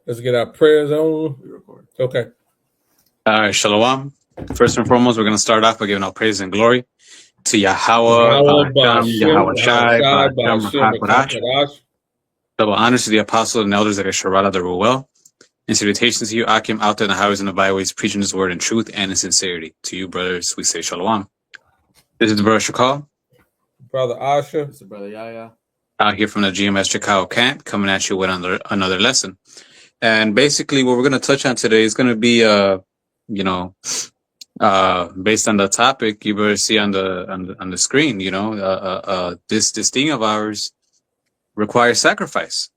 Let's get our prayers on. Okay. All right, Shalom. First and foremost, we're going to start off by giving all praise and glory to Yahweh, Yahweh, Ba'ashem, Ba'ashem, Yahweh Shai, Yahushai, Ba'ashem, Ba'ashem, Rakakbarash. Rakakadash. Double honors to the apostles and elders that are Sharada the Ruel. And salutations to you, Akim, out there in the highways and the byways, preaching his word in truth and in sincerity. To you, brothers, we say Shalom. This is the brother Shakal, Brother Asha. Mr. Brother Yaya. out here from the GMS Chicago camp, coming at you with another lesson. And basically, what we're going to touch on today is going to be, based on the topic you better see on the screen. This thing of ours requires sacrifice.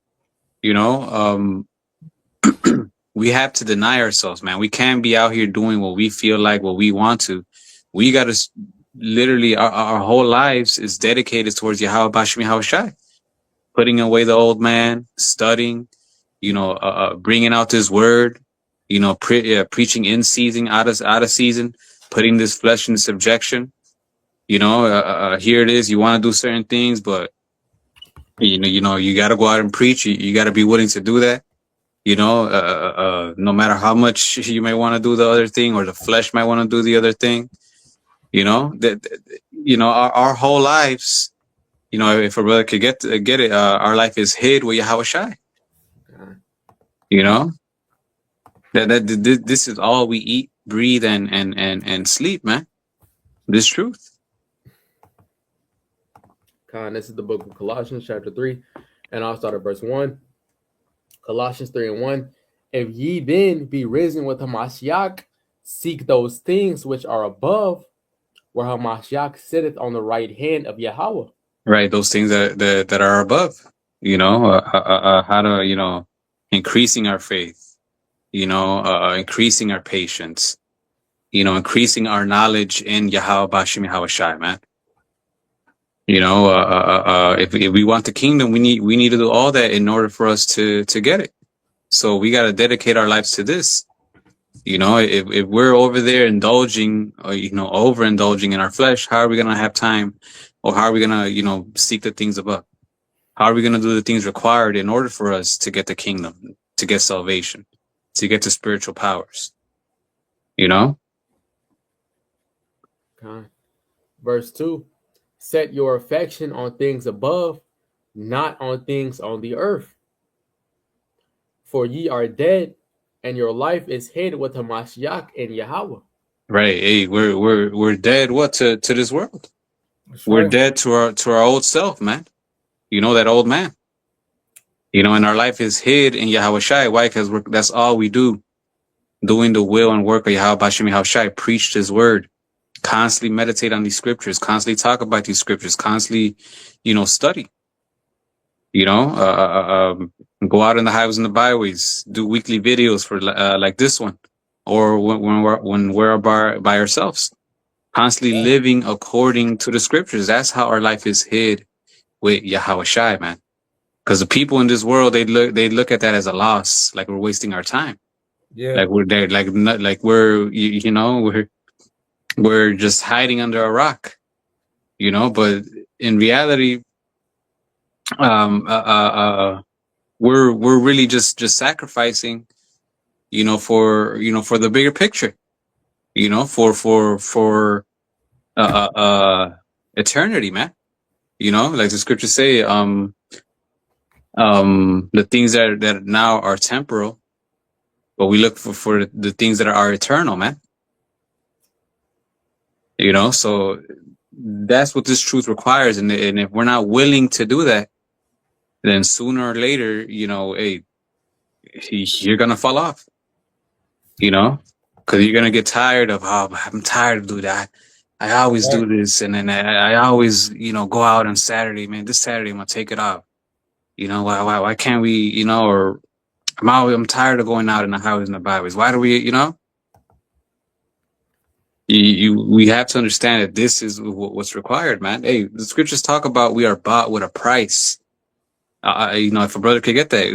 We have to deny ourselves, man. We can't be out here doing what we feel like, what we want to. We got to literally, our whole lives is dedicated towards Yahweh Bashmi Hawashai, putting away the old man, studying, bringing out this word, preaching in season, out of season, putting this flesh in subjection. Here it is. You want to do certain things, but you got to go out and preach. You got to be willing to do that. No matter how much you may want to do the other thing, or the flesh might want to do the other thing. Our whole lives. If a brother could get it, our life is hid with Yahweh Shai. This is all we eat, breathe, and sleep, man. This truth. This is the book of Colossians, chapter 3, and I'll start at verse 1. Colossians 3:1. If ye then be risen with Hamashiach, seek those things which are above, where Hamashiach sitteth on the right hand of Yahweh. Right, those things that are above. How to increasing our faith. Increasing our patience. Increasing our knowledge in Yahweh Bashim Hawashai, man. If we want the kingdom, we need to do all that in order for us to get it. So we got to dedicate our lives to this. If we're over there indulging, or, overindulging in our flesh, how are we going to have time, or how are we going to, seek the things above? How are we going to do the things required in order for us to get the kingdom, to get salvation, to get to spiritual powers? Verse 2. Set your affection on things above, not on things on the earth. For ye are dead, and your life is hid with Hamashiach in Yahweh. Right. Hey, we're dead. What to this world? That's we're right. dead to our old self, man. That old man. And our life is hid in Yahweh Shai. Why? Because that's all we do. Doing the will and work of Yahweh Bashim Hawashai, preach His word. Constantly meditate on these scriptures, constantly talk about these scriptures, constantly, study, go out in the highways and the byways, do weekly videos for like this one, or when we're by ourselves, constantly living according to the scriptures. That's how our life is hid with Yahweh Shai, man. Because the people in this world, they look at that as a loss, like we're wasting our time. Yeah. Like we're there, like we're just hiding under a rock, but in reality, we're really just sacrificing, for the bigger picture, for eternity, man. Like the scriptures say, the things that now are temporal, but we look for the things that are eternal, man. So that's what this truth requires. And if we're not willing to do that, then sooner or later, hey, you're going to fall off, because you're going to get tired of, I'm tired of doing that. I always do this. And then I always, go out on Saturday, man, this Saturday, I'm going to take it off. Why can't we, or I'm tired of going out in the highways and the byways. Why do we, we have to understand that this is what's required, man. Hey, the scriptures talk about we are bought with a price. If a brother could get that,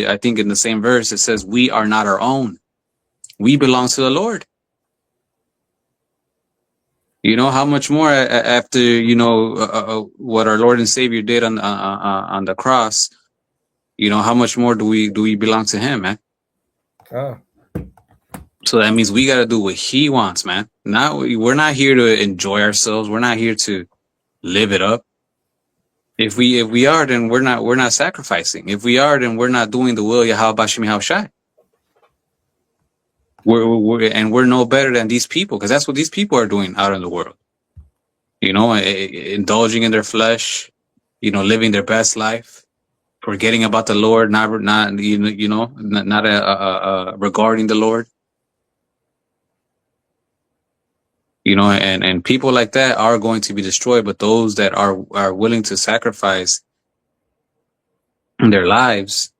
I think in the same verse it says we are not our own. We belong to the Lord. You know, how much more after, you know, what our Lord and Savior did on the cross, you know, how much more do we belong to him, man? So that means we got to do what he wants, man. We're not here to enjoy ourselves. We're not here to live it up. If we are, then we're not sacrificing. If we are, then we're not doing the will of Yahweh Bashim Yahushai. We're no better than these people, because that's what these people are doing out in the world. You know, indulging in their flesh, you know, living their best life, forgetting about the Lord, not regarding the Lord. You know, and people like that are going to be destroyed, but those that are willing to sacrifice their lives,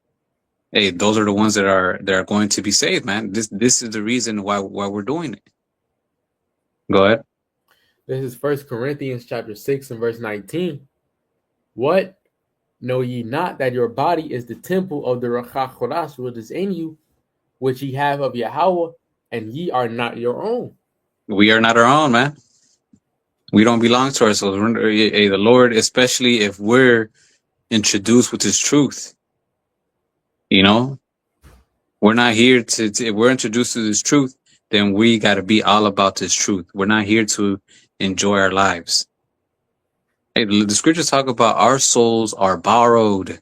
hey, those are the ones that are going to be saved, man. This is the reason why we're doing it. Go ahead. This is 1 Corinthians chapter 6 and verse 19. What? Know ye not that your body is the temple of the Ruach HaKodesh which is in you, which ye have of Yahweh, and ye are not your own? We are not our own, man. We don't belong to ourselves. The Lord, especially if we're introduced with his truth, you know, we're not here if we're introduced to this truth, then we got to be all about this truth. We're not here to enjoy our lives. Hey, the scriptures talk about our souls are borrowed,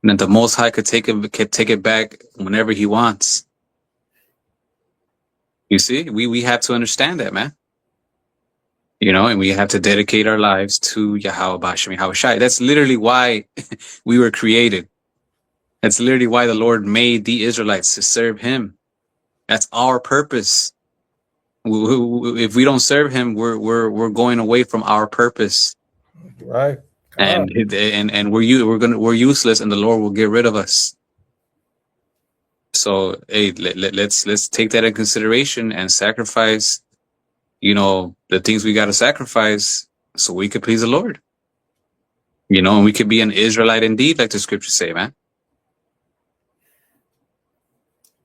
and that the Most High could take it back whenever he wants. You see, we have to understand that, man. You know, and we have to dedicate our lives to Yahweh Bashim Yahushai. That's literally why we were created. That's literally why the Lord made the Israelites, to serve him. That's our purpose. If we don't serve him, we're going away from our purpose. Right. And we're useless, and the Lord will get rid of us. So hey, let's take that in consideration and sacrifice, you know, the things we got to sacrifice so we could please the Lord. You know, and we could be an Israelite indeed, like the scriptures say, man.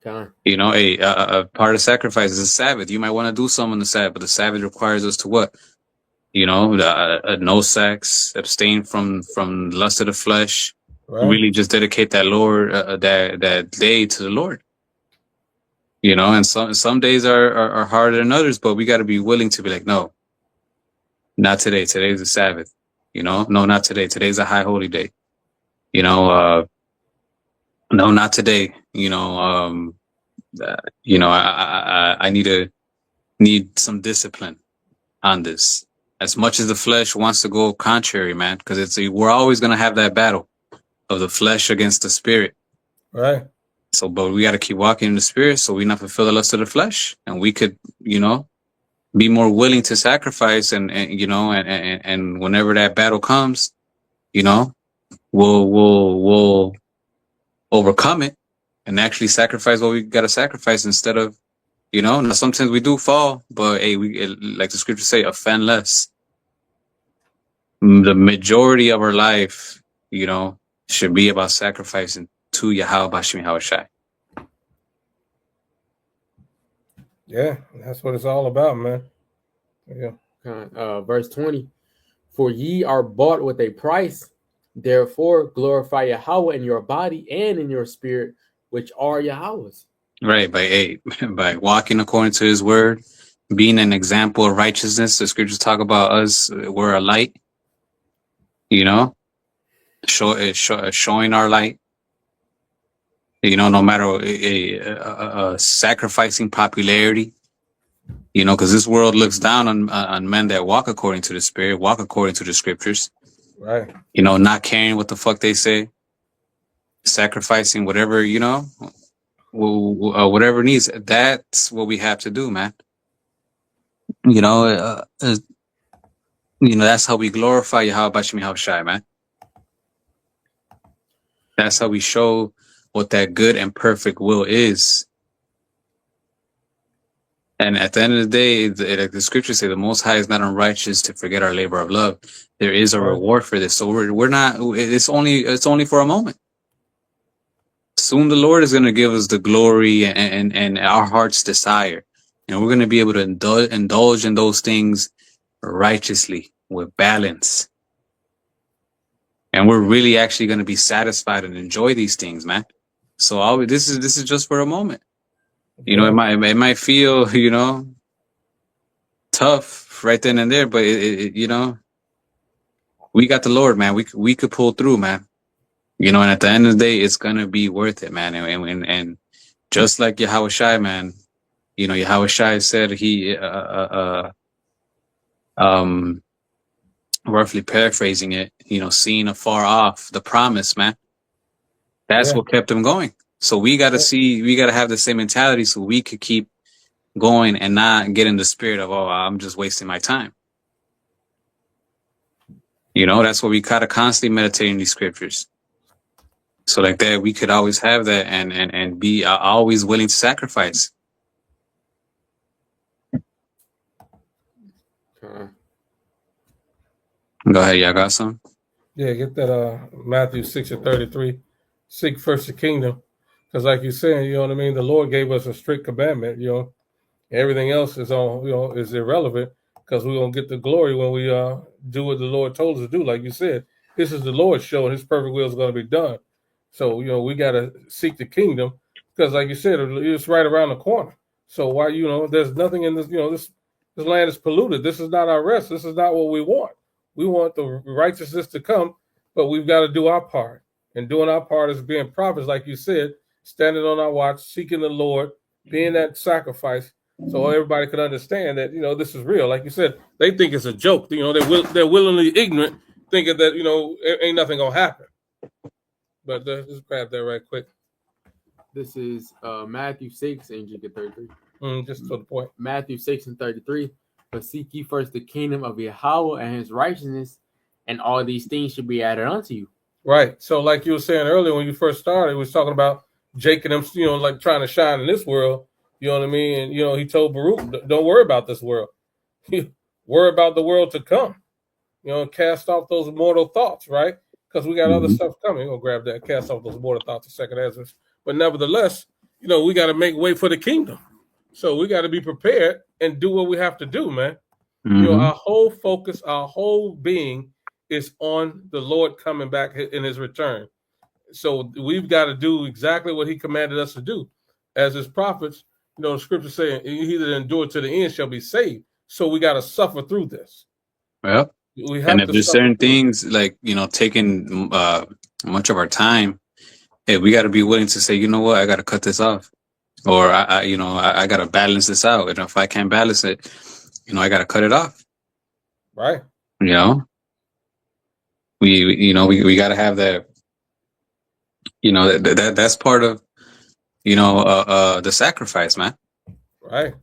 Okay. You know, a part of sacrifice is the Sabbath. You might want to do some on the Sabbath, but the Sabbath requires us to what? You know, no sex, abstain from lust of the flesh. Right. Really just dedicate that Lord, that day to the Lord. You know, and some days are harder than others, but we got to be willing to be like, no, not today. Today's the Sabbath. You know, no, not today. Today's a high holy day. You know, no, not today. You know, I need some discipline on this. As much as the flesh wants to go contrary, man, because we're always gonna have that battle of the flesh against the spirit. Right. So, but we got to keep walking in the spirit, so we not fulfill the lust of the flesh, and we could, you know, be more willing to sacrifice, and you know, and whenever that battle comes, you know, we'll overcome it and actually sacrifice what we got to sacrifice instead of, you know. Now sometimes we do fall, but hey, like the scriptures say, offend less. The majority of our life, you know, should be about sacrificing to Yahweh Bashim Yahushai. Yeah, that's what it's all about, man. Yeah. Verse 20. For ye are bought with a price, therefore glorify Yahweh in your body and in your spirit, which are Yahweh's. Right, by walking according to his word, being an example of righteousness. The scriptures talk about us, we're a light, you know, showing our light, you know, no matter sacrificing popularity, you know, because this world looks down on men that walk according to the spirit, walk according to the scriptures. Right. You know, not caring what the fuck they say, sacrificing whatever, you know, whatever needs. That's what we have to do, man. You know, that's how we glorify Yahweh Bashim Yahushai, man. That's how we show what that good and perfect will is. And at the end of the day, the scriptures say the Most High is not unrighteous to forget our labor of love. There is a reward for this. So we're not. It's only for a moment. Soon the Lord is going to give us the glory and our heart's desire, and we're going to be able to indulge in those things righteously with balance. And we're really actually going to be satisfied and enjoy these things, man. So this is just for a moment. You know, it might feel, you know, tough right then and there, but you know, we got the Lord, man. We could pull through, man. You know, and at the end of the day, it's gonna be worth it, man. And just like Yahweh Shai, man, you know, Yahweh Shai said he roughly paraphrasing it, you know, seeing afar off the promise, man. That's what kept him going. So we gotta have the same mentality so we could keep going and not get in the spirit of, oh, I'm just wasting my time. You know, that's what we gotta constantly meditate in these scriptures. So like that, we could always have that and be always willing to sacrifice. Okay. Go ahead, y'all got some? Yeah, get that Matthew 6:33. Seek first the kingdom. Because like you're saying, you know what I mean? The Lord gave us a strict commandment, you know. Everything else is is irrelevant because we're gonna get the glory when we do what the Lord told us to do. Like you said, this is the Lord's show and his perfect will is gonna be done. So, you know, we gotta seek the kingdom because like you said, it's right around the corner. So why, you know, there's nothing in this, you know, this land is polluted. This is not our rest. This is not what we want. We want the righteousness to come, but we've got to do our part. And doing our part is being prophets, like you said, standing on our watch, seeking the Lord, being that sacrifice, so everybody could understand that, you know, this is real. Like you said, they think it's a joke. You know, they're willingly ignorant, thinking that, you know, ain't nothing gonna happen. But just grab that right quick. This is Matthew 6 and you get 33. Just to the point. Matthew 6:33. But seek ye first the kingdom of Yahweh and his righteousness, and all these things should be added unto you. Right. So like you were saying earlier when you first started, we was talking about Jake and them, you know, like trying to shine in this world. You know what I mean? And, you know, he told Baruch, don't worry about this world. Worry about the world to come. You know, cast off those mortal thoughts, right? Because we got other stuff coming. We're going to grab that, cast off those mortal thoughts in second Ezra. But nevertheless, you know, we got to make way for the kingdom. So we got to be prepared and do what we have to do, man. You know, our whole focus, our whole being is on the Lord coming back in his return. So we've got to do exactly what he commanded us to do. As his prophets, you know, the scripture saying, he that endure to the end shall be saved. So we got to suffer through this. Well, we have and if there's certain things like, you know, taking much of our time, hey, we got to be willing to say, you know what, I got to cut this off. Or, I got to balance this out. And if I can't balance it, you know, I got to cut it off. Right. You know, we got to have that, you know, that's part of, you know, the sacrifice, man. Right.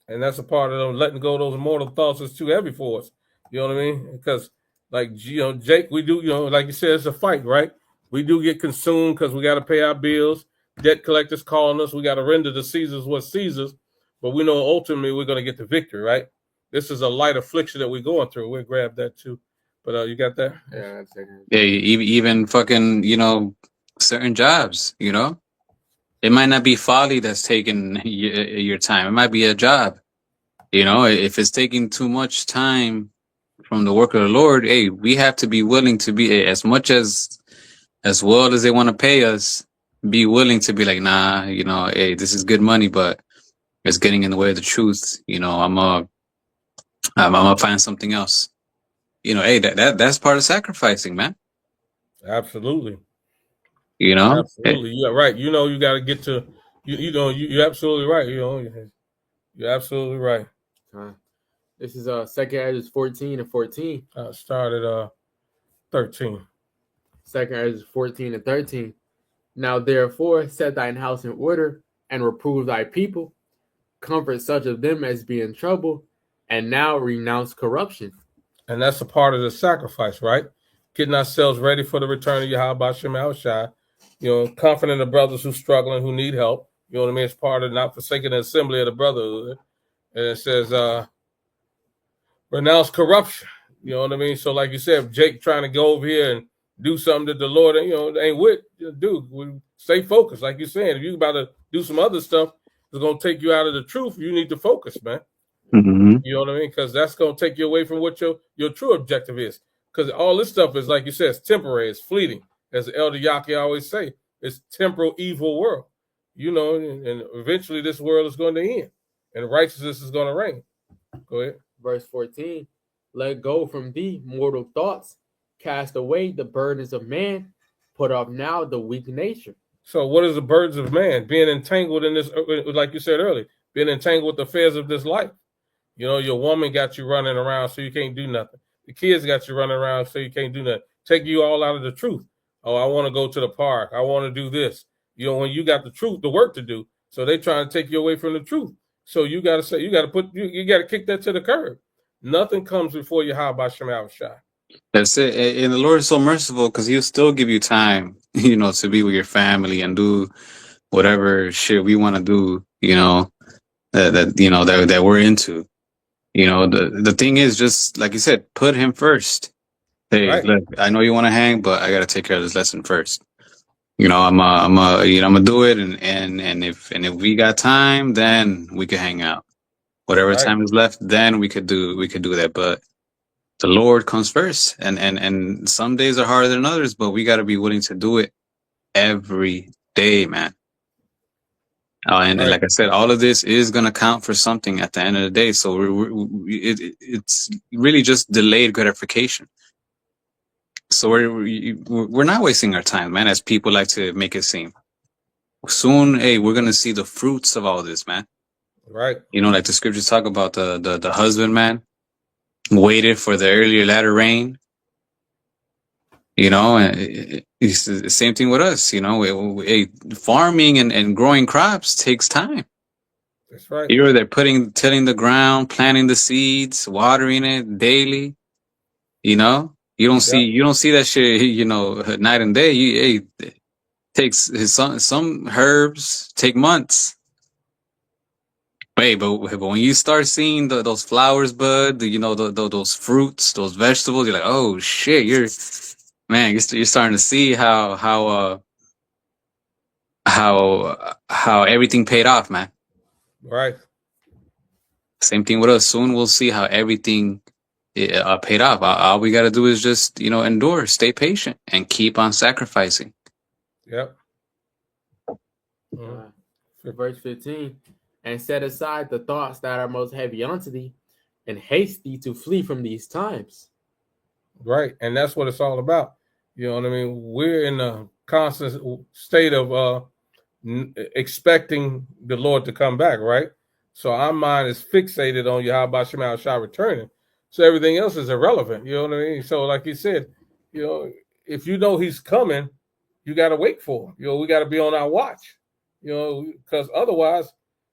And that's a part of them letting go of those mortal thoughts is too heavy for us. You know what I mean? Because, like, you know, Jake, we do, you know, like you said, it's a fight, right? We do get consumed because we got to pay our bills. Debt collectors calling us. We got to render to Caesar's what Caesar's. But we know ultimately we're going to get the victory, right? This is a light affliction that we're going through. We'll grab that too. But you got that? Yeah, that's it. Yeah, even fucking, you know, certain jobs, you know? It might not be folly that's taking your time. It might be a job. You know, if it's taking too much time from the work of the Lord, hey, we have to be willing to be, as much as well as they want to pay us, be willing to be like, nah, you know, hey, this is good money, but it's getting in the way of the truth. You know, I'm gonna find something else. You know, hey, that's part of sacrificing, man. Absolutely. You know, absolutely, yeah, right. You know, you got to get to, you're absolutely right. You know, you're absolutely right. This is 2nd Ezra 14 and 14. Started 13. 2nd Ezra 14 and 13. Now therefore set thine house in order and reprove thy people, comfort such of them as be in trouble, and now renounce corruption. And that's a part of the sacrifice, right? Getting ourselves ready for the return of Yahweh Shem Yahushua. You know, comforting the brothers who struggling, who need help. You know what I mean? It's part of not forsaking the assembly of the brotherhood. And it says, renounce corruption. You know what I mean? So like you said, Jake trying to go over here and do something that the Lord, you know, ain't with, dude, stay focused. Like you're saying, if you about to do some other stuff that's going to take you out of the truth, you need to focus, man. Mm-hmm. You know what I mean? Because that's going to take you away from what your true objective is. Because all this stuff is, like you said, it's temporary, it's fleeting. As Elder Yaki always say, it's temporal evil world. You know, and eventually this world is going to end, and righteousness is going to reign. Go ahead. Verse 14, let go from thee mortal thoughts, cast away the burdens of man, put off now the weak nature. So what is the burdens of man? Being entangled in this, like you said earlier, being entangled with the affairs of this life. You know, your woman got you running around so you can't do nothing. The kids got you running around so you can't do nothing. Take you all out of the truth. Oh, I want to go to the park. I want to do this. You know, when you got the truth, the work to do. So they trying to take you away from the truth. So you got to say, you got to put, you got to kick that to the curb. Nothing comes before you. How about Shemal Shai? That's it. And the Lord is so merciful because He'll still give you time, you know, to be with your family and do whatever shit we want to do, you know, that we're into. You know, the thing is, just like you said, put Him first. Hey, Right. look, I know you want to hang, but I got to take care of this lesson first. You know, I'm gonna do it, and if we got time, then we could hang out. Whatever Right. time is left, then we could do that. But the Lord comes first, and some days are harder than others, but we got to be willing to do it every day, man. And Right. like I said, all of this is gonna count for something at the end of the day. So it's really just delayed gratification. So we're not wasting our time, man, as people like to make it seem. Soon, hey, we're gonna see the fruits of all this, man. Right. You know, like the scriptures talk about the husbandman waited for the earlier latter rain. You know, and it's the same thing with us. You know, farming and growing crops takes time. That's right. You're there tilling the ground, planting the seeds, watering it daily. You know, you don't see that shit. You know, night and day. It takes some herbs take months. Wait, but when you start seeing those flowers bud, those fruits, those vegetables, you're like, oh shit, you're starting to see how everything paid off, man. Right. Same thing with us. Soon we'll see how everything paid off. All we got to do is just, endure, stay patient, and keep on sacrificing. Yep. Verse 15, and set aside the thoughts that are most heavy unto thee, and haste thee to flee from these times. Right. And that's what it's all about. You know what I mean? We're in a constant state of expecting the Lord to come back, right? So our mind is fixated on Yahweh Shemal Shah returning. So everything else is irrelevant. You know what I mean? So like you said, if you know He's coming, you got to wait for Him. We got to be on our watch, because otherwise,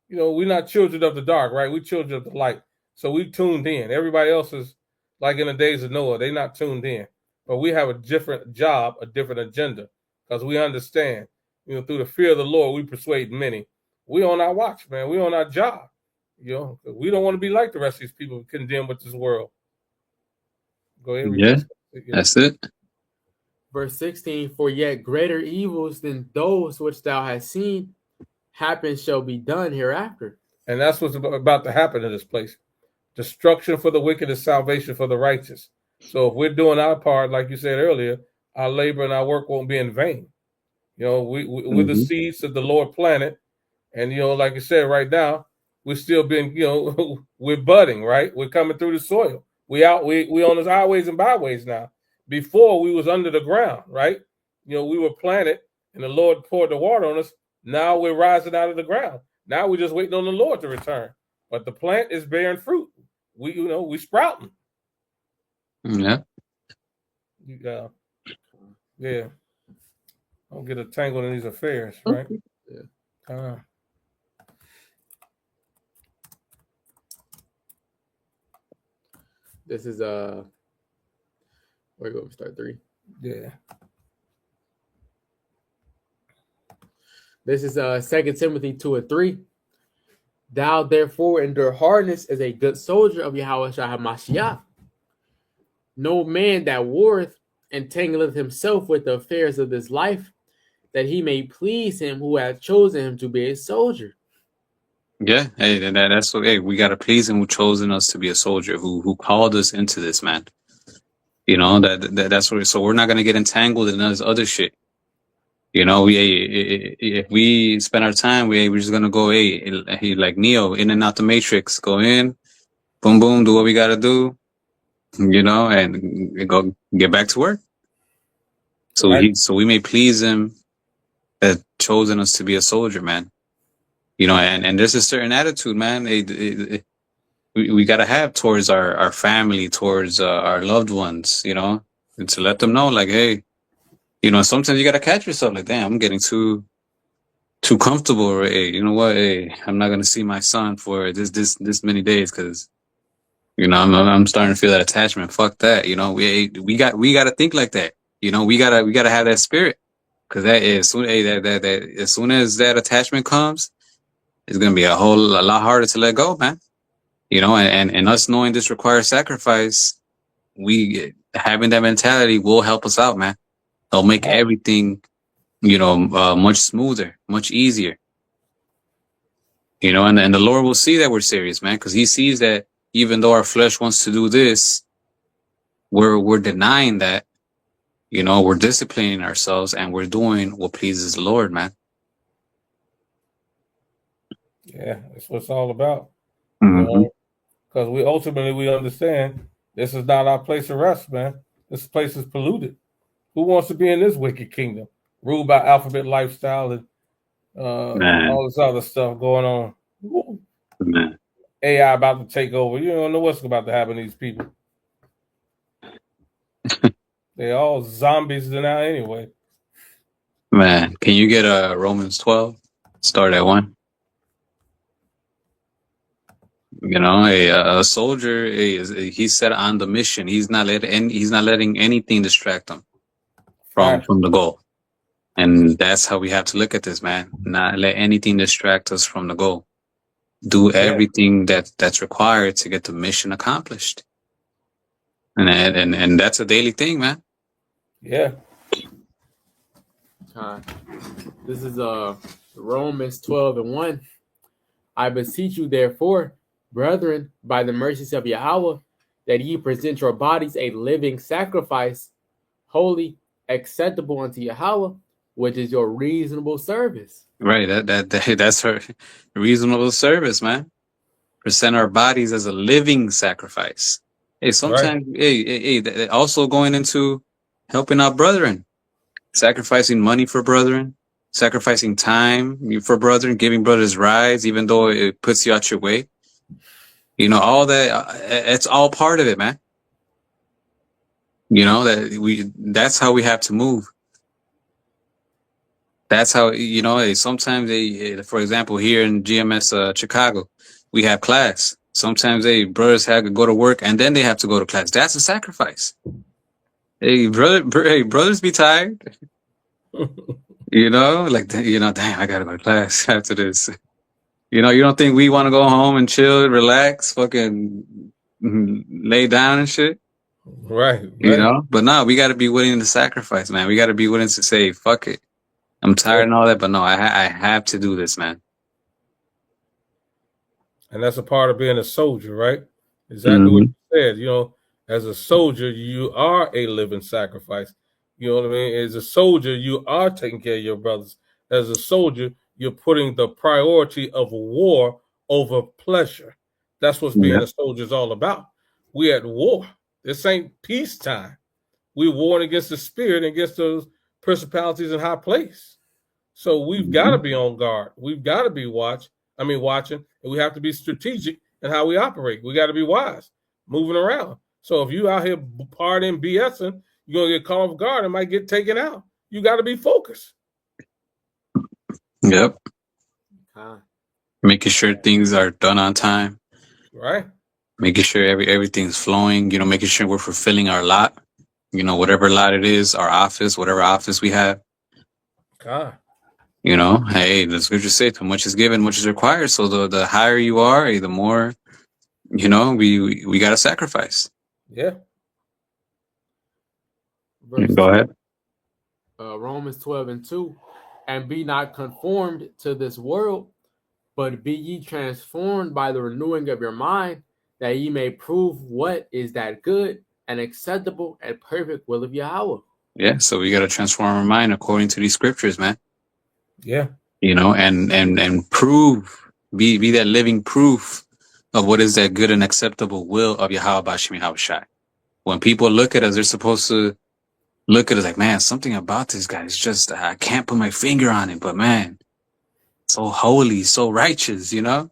we're not children of the dark, right? We're children of the light. So we tuned in. Everybody else is like in the days of Noah. They're not tuned in. But we have a different job, a different agenda, because we understand, through the fear of the Lord, we persuade many. We on our watch, man. We on our job. We don't want to be like the rest of these people condemned with this world. Go ahead. Yeah, that's it. Verse 16, for yet greater evils than those which thou hast seen happen shall be done hereafter. And that's what's about to happen in this place. Destruction for the wicked is salvation for the righteous. So if we're doing our part, like you said earlier, our labor and our work won't be in vain. We're the seeds that the Lord planted. And, like you said, right now, we're still being, we're budding, right? We're coming through the soil. We on the highways and byways now. Before we was under the ground, right? We were planted and the Lord poured the water on us. Now we're rising out of the ground. Now we're just waiting on the Lord to return. But the plant is bearing fruit. We sprouting. Yeah. Yeah. Don't get entangled in these affairs, right? Yeah. This is where you go? Start 3. Yeah. This is 2 Timothy 2:3. Thou therefore endure hardness as a good soldier of Yahweh Shah HaMashiach. No man that warreth entangleth himself with the affairs of this life, that he may please him who hath chosen him to be a soldier. Yeah, hey, that's what. Hey, we gotta please him who chosen us to be a soldier, who called us into this, man. You know that's what. So we're not gonna get entangled in this other shit. You know, if we spend our time, we're just gonna go, hey, like Neo, in and out the Matrix, go in, boom, boom, do what we gotta do, you know, and go get back to work. Right. So we may please him that chosen us to be a soldier, man. You know, and there's a certain attitude, man. We gotta have towards our family, towards our loved ones, you know, and to let them know, like, hey, you know, sometimes you gotta catch yourself, like, damn, I'm getting too comfortable. Or, hey, you know what? Hey, I'm not gonna see my son for this many days because you know I'm starting to feel that attachment. Fuck that. You know, we gotta think like that. You know, we gotta have that spirit because that is soon. Hey, that as soon as that attachment comes, it's gonna be a lot harder to let go, man. You know, and us knowing this requires sacrifice, we having that mentality will help us out, man. It'll make everything, you know, much smoother, much easier. You know, and the Lord will see that we're serious, man, because He sees that even though our flesh wants to do this, we're denying that. You know, we're disciplining ourselves and we're doing what pleases the Lord, man. Yeah, that's what it's all about. Mm-hmm. Because we ultimately understand this is not our place of rest, man. This place is polluted. Who wants to be in this wicked kingdom, ruled by alphabet lifestyle and Man, all this other stuff going on? Woo. man, AI about to take over. You don't know what's about to happen to these people. They all zombies now anyway. man. Can you get Romans 12? Start at 1. You know, a soldier he's set on the mission. He's not letting anything distract him Fact. from the goal. And that's how we have to look at this, man. Not let anything distract us from the goal. Do everything that's required to get the mission accomplished. And that's a daily thing, man. Yeah. This is Romans 12:1. I beseech you, therefore, brethren, by the mercies of Yahweh, that ye present your bodies a living sacrifice, holy, acceptable unto Yahweh, which is your reasonable service. Right. That's her reasonable service, man. Present our bodies as a living sacrifice. Hey, sometimes, also going into helping out brethren, sacrificing money for brethren, sacrificing time for brethren, giving brothers rides, even though it puts you out your way. You know, all that, it's all part of it, man. You know, that's how we have to move. That's how, you know, sometimes for example, here in GMS Chicago, we have class. Sometimes brothers have to go to work and then they have to go to class. That's a sacrifice. Hey, brothers be tired. You know, like, you know, damn, I gotta go to class after this. You know, you don't think we want to go home and chill, relax, fucking lay down and shit? Right. You know, but no, we got to be willing to sacrifice, man. We got to be willing to say, fuck it. I'm tired and all that, but no, I have to do this, man. And that's a part of being a soldier, right? Exactly what you said. You know, as a soldier, you are a living sacrifice. You know what I mean? As a soldier, you are taking care of your brothers. As a soldier, you're putting the priority of war over pleasure. That's what being Yeah. a soldier is all about. We at war. This ain't peacetime. We're warring against the spirit, against those principalities in high place. So we've got to be on guard. We've got to be watching, and we have to be strategic in how we operate. We got to be wise, moving around. So if you out here partying, BSing, you're gonna get caught off guard and might get taken out. You got to be focused. Yep. Making sure things are done on time. Right. Making sure everything's flowing. You know, making sure we're fulfilling our lot. You know, whatever lot it is, our office, whatever office we have. God. You know, hey, the scriptures say, too much is given, much is required. So the higher you are, the more, you know, we got to sacrifice. Yeah. Go ahead. Romans 12:2, and be not conformed to this world, but be ye transformed by the renewing of your mind, that ye may prove what is that good and acceptable and perfect will of Yahweh. Yeah, so we got to transform our mind according to these scriptures, man. Yeah. You know, and prove, be that living proof of what is that good and acceptable will of Yahweh Bashim Yahushai. When people look at us, they're supposed to look at us like, man, something about this guy is just, I can't put my finger on it, but man, so holy, so righteous, you know?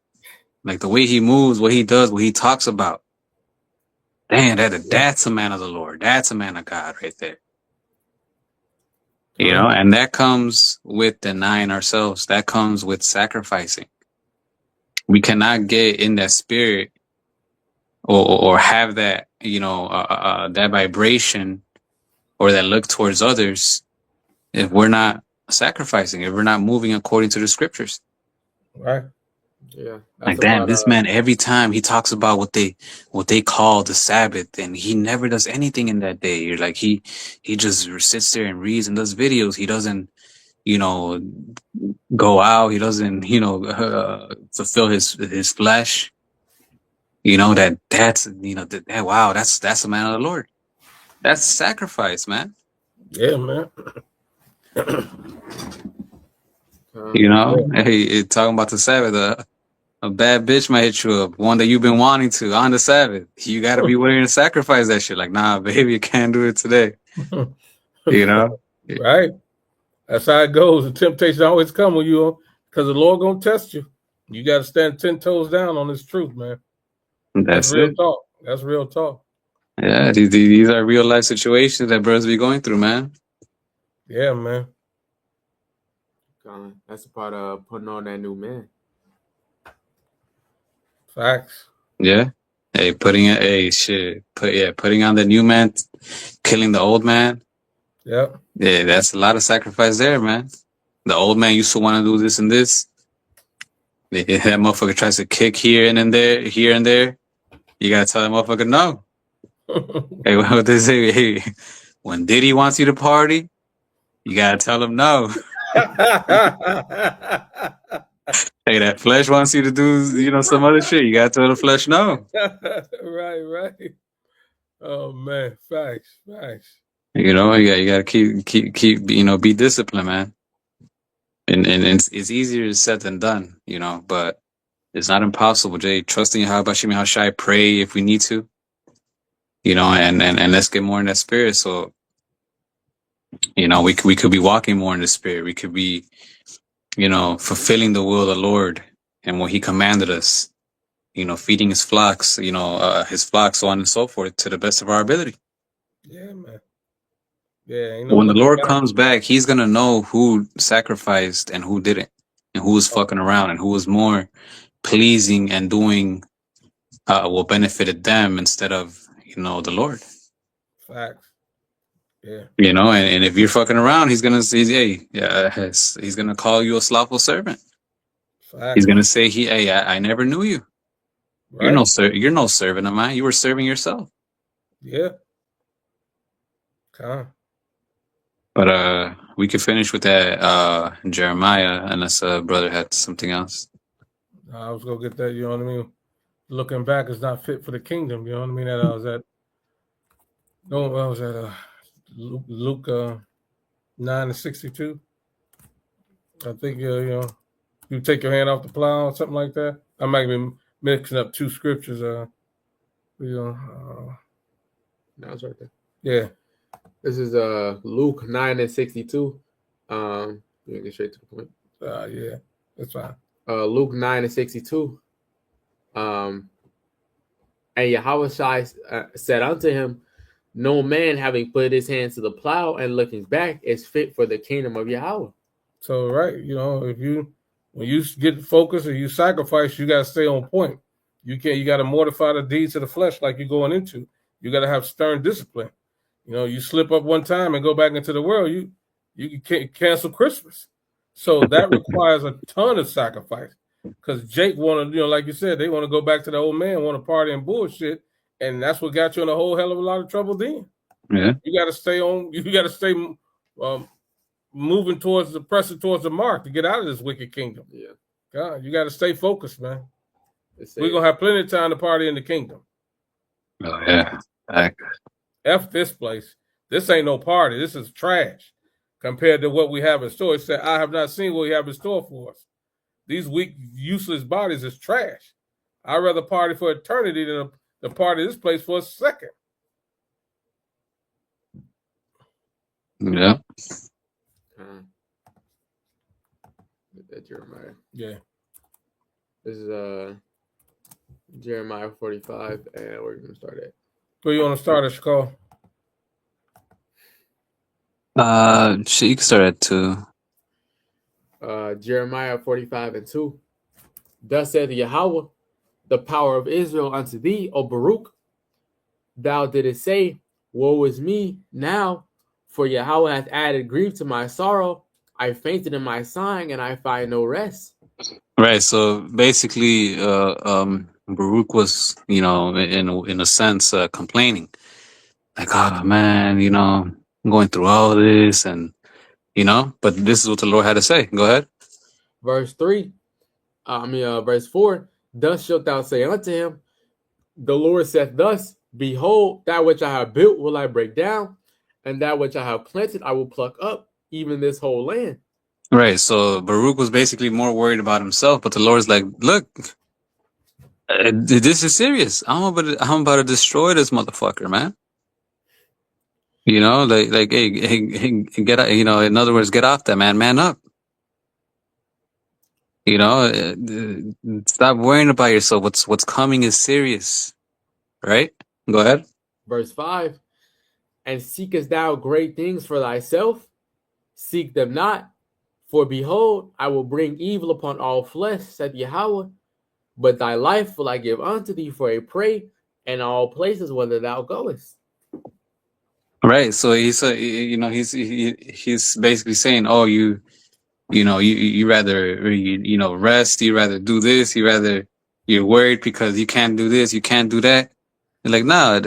Like the way he moves, what he does, what he talks about. Damn, that's a man of the Lord. That's a man of God right there. You know, and that comes with denying ourselves. That comes with sacrificing. We cannot get in that spirit or have that, you know, that vibration or that look towards others if we're not sacrificing, if we're not moving according to the scriptures. Right. Yeah. Like, damn, this man, every time he talks about what they call the Sabbath, and he never does anything in that day. You're like, he just sits there and reads and does videos. He doesn't, you know, go out. He doesn't, you know, fulfill his flesh. You know, that's, you know, that wow, that's a man of the Lord. That's sacrifice, man. Yeah, man. You know, hey, talking about the Sabbath, a bad bitch might hit you up, one that you've been wanting to on the Sabbath. You got to be willing to sacrifice that shit. Like, nah, baby, you can't do it today. You know? Right. That's how it goes. The temptation always come when you, because the Lord gonna test you. You got to stand 10 toes down on this truth, man. That's real talk. That's real talk. Yeah, these are real life situations that brothers be going through, man. Yeah, man. That's a part of putting on that new man. Facts. Yeah. Hey, putting on the new man, killing the old man. Yep. Yeah, that's a lot of sacrifice there, man. The old man used to want to do this and this. That motherfucker tries to kick here and there. You gotta tell that motherfucker no. Hey, what they say? Hey, when Diddy wants you to party, you gotta tell him no. Hey, that flesh wants you to do, you know, some other shit. You gotta tell the flesh no. Right. Oh man, facts. You know, you gotta keep, you know, be disciplined, man. And it's easier said than done, you know, but it's not impossible, Jay. Trusting how Bashimi Hashai, pray if we need to. You know, and let's get more in that spirit. So, you know, we could be walking more in the spirit. We could be, you know, fulfilling the will of the Lord and what He commanded us. You know, feeding His flocks, so on and so forth, to the best of our ability. Yeah, man. Yeah. When the Lord comes back, He's gonna know who sacrificed and who didn't, and who was fucking around, and who was more pleasing and doing what benefited them instead of, you know, the Lord. Facts. Yeah. You know, and if you're fucking around, He's gonna say, hey, He's gonna call you a slothful servant. Facts. He's gonna say, I never knew you. Right. You're no servant of mine. You were serving yourself. Yeah. But we could finish with that Jeremiah, unless brother had something else. I was gonna get that. You know what I mean? Looking back is not fit for the kingdom. You know what I mean? That I was at. No, I was at Luke 9:62. I think you know, you take your hand off the plow or something like that. I might be mixing up two scriptures. You know. No, it's right there. Yeah. This is Luke 9:62. You can get straight to the point. Yeah, that's fine. Luke 9:62. And Yahweh said unto him, no man having put his hands to the plow and looking back is fit for the kingdom of Yahweh. So right, you know, when you get focused or you sacrifice, you gotta stay on point. You gotta mortify the deeds of the flesh like you're going into. You gotta have stern discipline. You know, you slip up one time and go back into the world, you can cancel Christmas. So that requires a ton of sacrifice. Because Jake wanted, you know, like you said, they want to go back to the old man, want to party and bullshit, and that's what got you in a whole hell of a lot of trouble. Then, yeah, you got to stay on. You got to stay moving pressing towards the mark to get out of this wicked kingdom. Yeah, God, you got to stay focused, man. It We're says, gonna have plenty of time to party in the kingdom. Oh yeah. F this place. This ain't no party. This is trash compared to what we have in store. It said, I have not seen what we have in store for us. These weak, useless bodies is trash. I'd rather party for eternity than to party this place for a second. Yeah. that Jeremiah. Yeah. This is Jeremiah 45, and we're gonna start at. Where you want to start at, Shakal? You can start at 2. Jeremiah 45 and 2. Thus saith Yahweh, the power of Israel unto thee, O Baruch. Thou didst say, woe is me now, for Yahweh hath added grief to my sorrow. I fainted in my sighing, and I find no rest. Right. So basically, Baruch was, in a sense, complaining, like, oh man, I'm going through all this, and but this is what the Lord had to say. Go ahead. Verse 4. Thus shalt thou say unto him, the Lord saith thus, behold, that which I have built will I break down, and that which I have planted I will pluck up, even this whole land. Right. So Baruch was basically more worried about himself, but the Lord's like, look, this is serious. I'm about to destroy this motherfucker, man. Hey, get out. In other words, get off that, man up. Stop worrying about yourself. What's coming is serious, right? Go ahead. Verse 5. And seekest thou great things for thyself? Seek them not. For behold, I will bring evil upon all flesh, said Yahweh. But thy life will I give unto thee for a prey in all places whither thou goest. Right. So he's basically saying, oh, you rather rest, you rather do this, you're worried because you can't do this, you can't do that. You're like, no,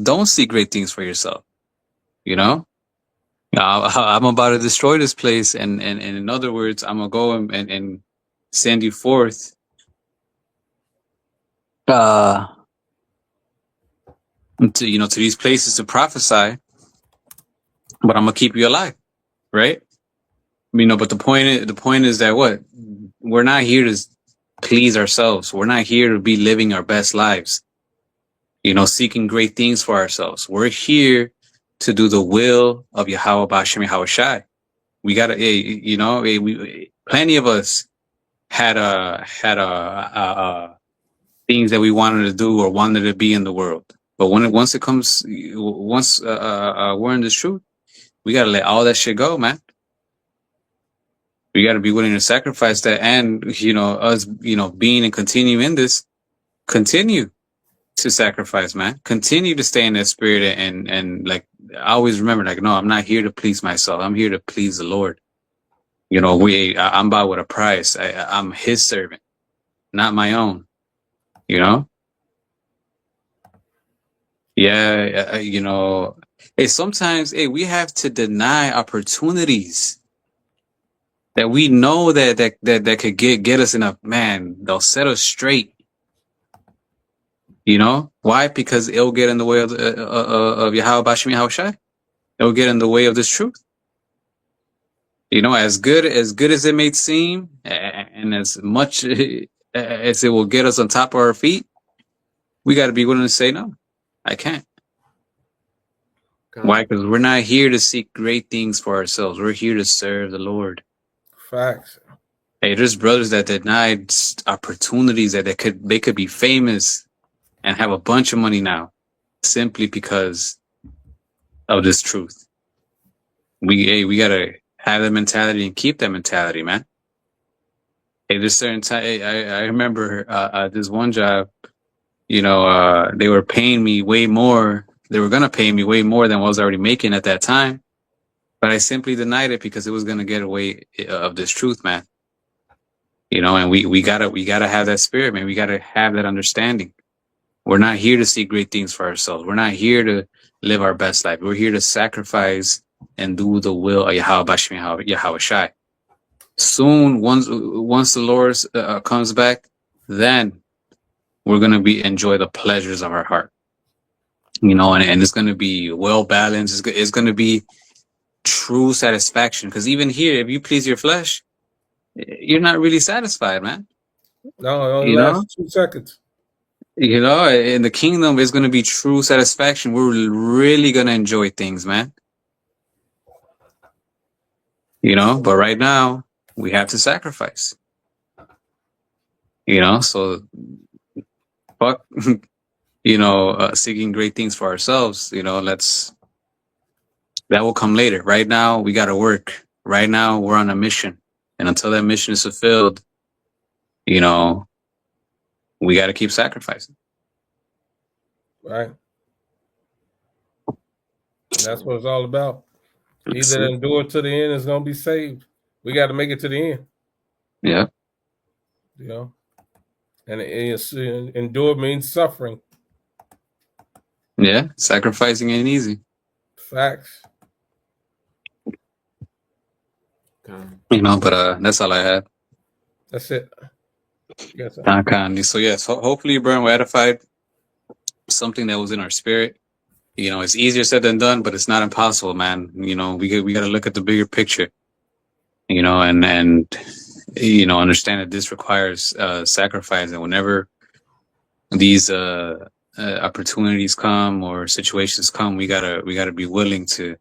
don't seek great things for yourself. I'm about to destroy this place, and in other words, I'm gonna go and send you forth to these places to prophesy, but I'm gonna keep you alive, right? But the point is that what? We're not here to please ourselves. We're not here to be living our best lives, seeking great things for ourselves. We're here to do the will of Yahweh B'Shem Yahweh Shai. We gotta, plenty of us had things that we wanted to do or wanted to be in the world. But once we're in this truth, we gotta let all that shit go, man. We gotta be willing to sacrifice that, and us, being and continue in this, continue to sacrifice, man. Continue to stay in that spirit, and like always remember, like, no, I'm not here to please myself. I'm here to please the Lord. I'm bought with a price. I'm His servant, not my own. Yeah. Hey, sometimes, we have to deny opportunities that we know that could get us in a, man, they'll set us straight. Why? Because it'll get in the way of Yahweh B'Shem Yahweh Shai. It'll get in the way of this truth. As good as it may seem, and as much as it will get us on top of our feet, we got to be willing to say, no, I can't. Why? Because we're not here to seek great things for ourselves. We're here to serve the Lord. Facts. Hey, there's brothers that denied opportunities that they could be famous and have a bunch of money now, simply because of this truth. We gotta have that mentality and keep that mentality, man. Hey, there's certain time. I remember this one job. They were paying me way more. They were gonna pay me way more than what I was already making at that time, but I simply denied it because it was gonna get away of this truth, man. And we gotta have that spirit, man. We gotta have that understanding. We're not here to seek great things for ourselves. We're not here to live our best life. We're here to sacrifice and do the will of Yahweh B'Shem Yahweh Shai. Soon, once the Lord comes back, then we're gonna enjoy the pleasures of our heart. And it's gonna be well balanced. It's gonna be true satisfaction. Because even here, if you please your flesh, you're not really satisfied, man. No, it only You know? lasts 2 seconds. In the kingdom, it's gonna be true satisfaction. We're really gonna enjoy things, man. But right now we have to sacrifice. So fuck. Seeking great things for ourselves. That will come later. Right now, we got to work. Right now, we're on a mission. And until that mission is fulfilled, we got to keep sacrificing. Right. And that's what it's all about. He That's that it. endure to the end is going to be saved. We got to make it to the end. Yeah. And endure means suffering. Yeah. Sacrificing ain't easy. Facts. But that's all I had. That's it. Yes, So yes, hopefully, Brian, we're edified. Something that was in our spirit. It's easier said than done, but it's not impossible, man. We got to look at the bigger picture. And understand that this requires sacrifice. And whenever these opportunities come or situations come, we gotta be willing to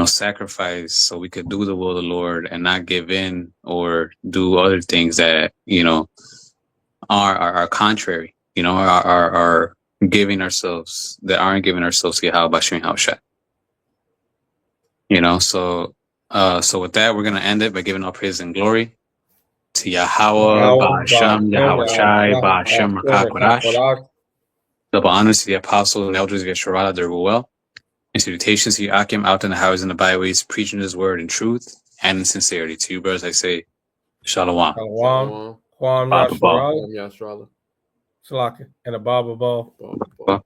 sacrifice so we could do the will of the Lord and not give in or do other things that are contrary, are giving ourselves, that aren't giving ourselves to Yahweh Bashim Hawashai. So with that, we're gonna end it by giving all praise and glory to Yahweh Basham Yahawashi Basham Rakakwadash. Double honors to the apostles and elders of Yeshua, their well. And salutations to you, Akim, out in the highways and the byways, preaching his word in truth and in sincerity. To you, brothers, I say, Shalom. Shalom. Kwam Baba Yasharala. Salaki. And a Baba Ball. Ball.